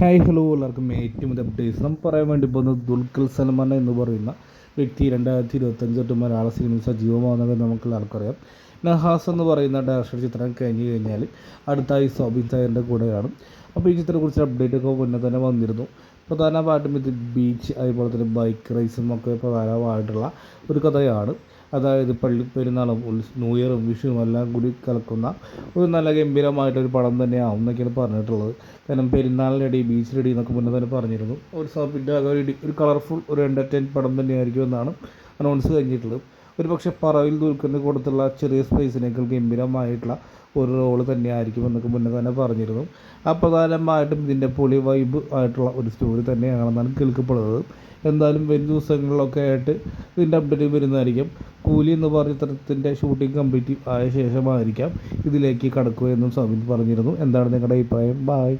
Hi hello എല്ലാവർക്കും ഏറ്റവും പുതിയ അപ്ഡേറ്റ്സ് നമുക്ക് പറയാൻ വേണ്ടി പോകുന്നത് ദുൽഖർ സൽമാൻ എന്ന് പറയുന്ന വ്യക്തി 2025 തൊട്ട് മലയാള സിനിമയിൽ സജീവമാകുന്നത് നമുക്ക് എല്ലാവർക്കറിയാം. നഹാസ് എന്ന് പറയുന്ന ഡയറക്ടർ ചിത്രം കഴിഞ്ഞ് കഴിഞ്ഞാൽ അടുത്തായി സോബിൻ സായറിൻ്റെ കൂടെയാണ്. അപ്പോൾ ഈ ചിത്രത്തെക്കുറിച്ച് അപ്ഡേറ്റ് ഒക്കെ മുന്നേ തന്നെ വന്നിരുന്നു. പ്രധാനമായിട്ടും ഇത് ബീച്ച് അതുപോലെ തന്നെ ബൈക്ക് റേസും ഒക്കെ പ്രധാനമായിട്ടുള്ള ഒരു കഥയാണ്. അതായത് പെരുന്നാളും ന്യൂ ഇയറും വിഷുവും എല്ലാം കൂടി കലക്കുന്ന ഒരു നല്ല ഗംഭീരമായിട്ടൊരു പടം തന്നെയാവും എന്നൊക്കെയാണ് പറഞ്ഞിട്ടുള്ളത്. കാരണം പെരുന്നാളിനടി ബീച്ചിലടി എന്നൊക്കെ മുന്നേ തന്നെ പറഞ്ഞിരുന്നു. ഒരു സോപ്പിൻ്റെ ഒരു കളർഫുൾ ഒരു എൻ്റർടൈൻ പടം തന്നെയായിരിക്കും എന്നാണ് അനൗൺസ് കഴിഞ്ഞിട്ടുള്ളത്. ഒരു പക്ഷേ പറവിൽ ദുൽഖറിന് കൊടുത്തുള്ള ചെറിയ സ്പേസിനേക്കാൾ ഗംഭീരമായിട്ടുള്ള ഒരു റോള് തന്നെയായിരിക്കും എന്നൊക്കെ മുന്നേ തന്നെ പറഞ്ഞിരുന്നു. പ്രധാനമായിട്ടും ഇതിൻ്റെ പൊളി വൈബ് ആയിട്ടുള്ള ഒരു സ്റ്റോറി തന്നെയാണെന്നാണ് കേൾക്കപ്പെടുന്നത്. എന്തായാലും വരും ദിവസങ്ങളിലൊക്കെ ആയിട്ട് ഇതിൻ്റെ അപ്ഡേറ്റ് വരുന്നതായിരിക്കും. കൂലി എന്ന് പറഞ്ഞ ചിത്രത്തിൻ്റെ ഷൂട്ടിംഗ് കംപ്ലീറ്റ് ആയ ശേഷമായിരിക്കാം ഇതിലേക്ക് കടക്കുക എന്നും സബിൻ പറഞ്ഞിരുന്നു. എന്താണ് നിങ്ങളുടെ അഭിപ്രായം? ബായ്.